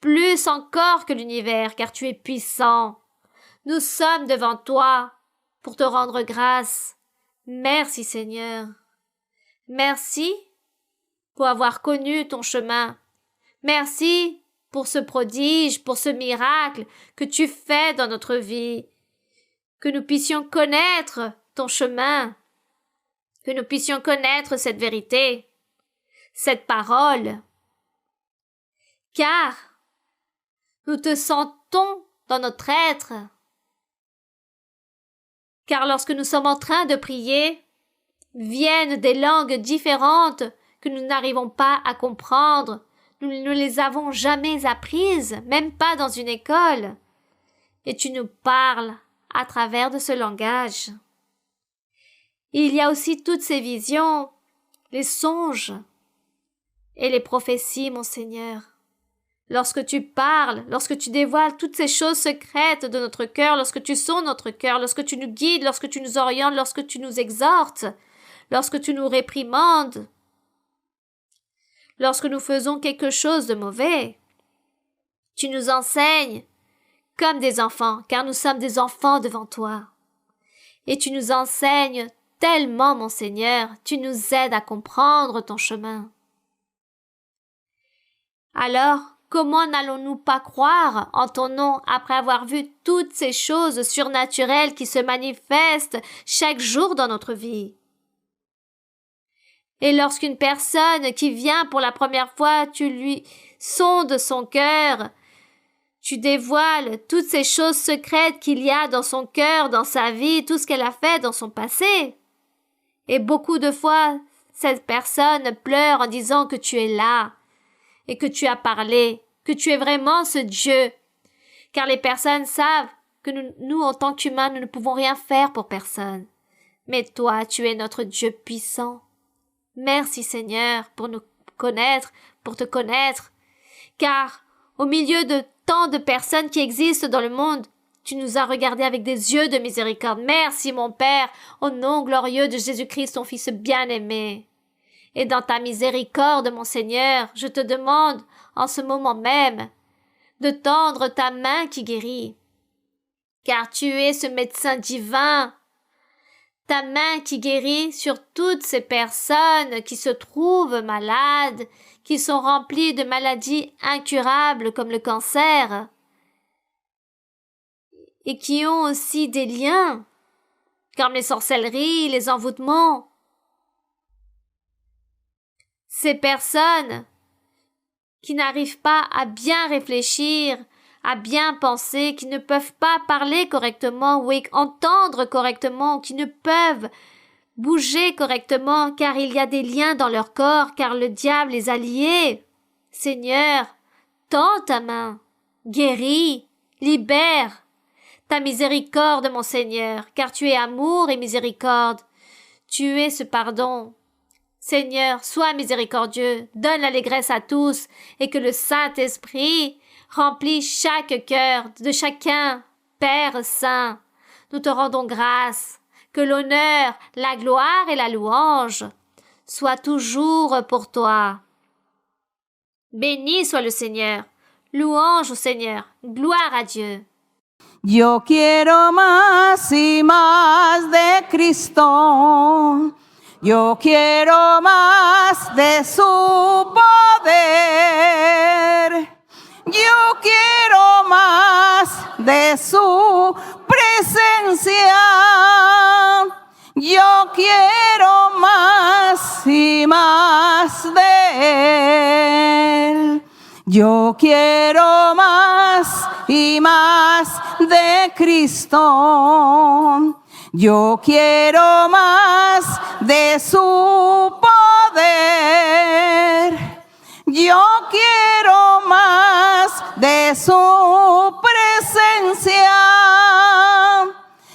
Speaker 1: plus encore que l'univers, car tu es puissant. Nous sommes devant toi pour te rendre grâce. Merci Seigneur. Merci pour avoir connu ton chemin. Merci pour ce prodige, pour ce miracle que tu fais dans notre vie. Que nous puissions connaître ton chemin. Que nous puissions connaître cette vérité, cette parole. Car nous te sentons dans notre être. Car lorsque nous sommes en train de prier, viennent des langues différentes que nous n'arrivons pas à comprendre. Nous ne les avons jamais apprises, même pas dans une école. Et tu nous parles à travers de ce langage. Il y a aussi toutes ces visions, les songes et les prophéties, mon Seigneur. Lorsque tu parles, lorsque tu dévoiles toutes ces choses secrètes de notre cœur, lorsque tu sondes notre cœur, lorsque tu nous guides, lorsque tu nous orientes, lorsque tu nous exhortes, lorsque tu nous réprimandes, lorsque nous faisons quelque chose de mauvais, tu nous enseignes comme des enfants, car nous sommes des enfants devant toi. Et tu nous enseignes tellement, mon Seigneur, tu nous aides à comprendre ton chemin. Alors, comment n'allons-nous pas croire en ton nom après avoir vu toutes ces choses surnaturelles qui se manifestent chaque jour dans notre vie? Et lorsqu'une personne qui vient pour la première fois, tu lui sondes son cœur, tu dévoiles toutes ces choses secrètes qu'il y a dans son cœur, dans sa vie, tout ce qu'elle a fait dans son passé. Et beaucoup de fois, cette personne pleure en disant que tu es là, et que tu as parlé, que tu es vraiment ce Dieu. Car les personnes savent que nous, en tant qu'humains, nous ne pouvons rien faire pour personne. Mais toi, tu es notre Dieu puissant. Merci Seigneur pour nous connaître, pour te connaître. Car au milieu de tant de personnes qui existent dans le monde, tu nous as regardés avec des yeux de miséricorde. Merci mon Père, au nom glorieux de Jésus-Christ, ton Fils bien-aimé. Et dans ta miséricorde, mon Seigneur, je te demande, en ce moment même, de tendre ta main qui guérit. Car tu es ce médecin divin, ta main qui guérit sur toutes ces personnes qui se trouvent malades, qui sont remplies de maladies incurables comme le cancer, et qui ont aussi des liens, comme les sorcelleries, les envoûtements. Ces personnes qui n'arrivent pas à bien réfléchir, à bien penser, qui ne peuvent pas parler correctement ou entendre correctement, qui ne peuvent bouger correctement car il y a des liens dans leur corps, car le diable les a liés. Seigneur, tends ta main, guéris, libère ta miséricorde, mon Seigneur, car tu es amour et miséricorde. Tu es ce pardon. Seigneur, sois miséricordieux, donne l'allégresse à tous, et que le Saint-Esprit remplisse chaque cœur de chacun. Père Saint, nous te rendons grâce, que l'honneur, la gloire et la louange soit toujours pour toi. Béni soit le Seigneur. Louange au Seigneur. Gloire à Dieu.
Speaker 2: Yo quiero más y más de Cristo. Yo quiero más de su poder. Yo quiero más de su presencia. Yo quiero más y más de Él. Yo quiero más y más de Cristo. Yo quiero más de su poder. Yo quiero más de su presencia.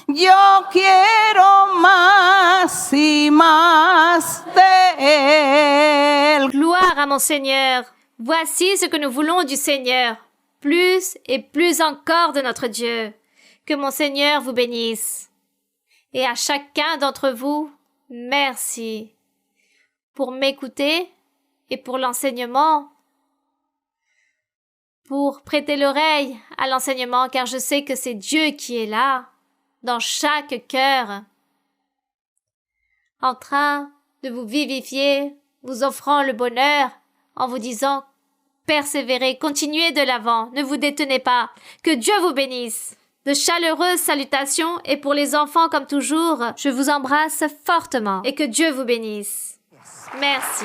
Speaker 2: Yo quiero más y más de Él.
Speaker 1: Gloire à mon Seigneur. Voici ce que nous voulons du Seigneur, plus et plus encore de notre Dieu. Que mon Seigneur vous bénisse. Et à chacun d'entre vous, merci pour m'écouter et pour l'enseignement, pour prêter l'oreille à l'enseignement, car je sais que c'est Dieu qui est là, dans chaque cœur, en train de vous vivifier, vous offrant le bonheur, en vous disant « Persévérez, continuez de l'avant, ne vous détenez pas, que Dieu vous bénisse ». De chaleureuses salutations et pour les enfants comme toujours, je vous embrasse fortement et que Dieu vous bénisse. Merci.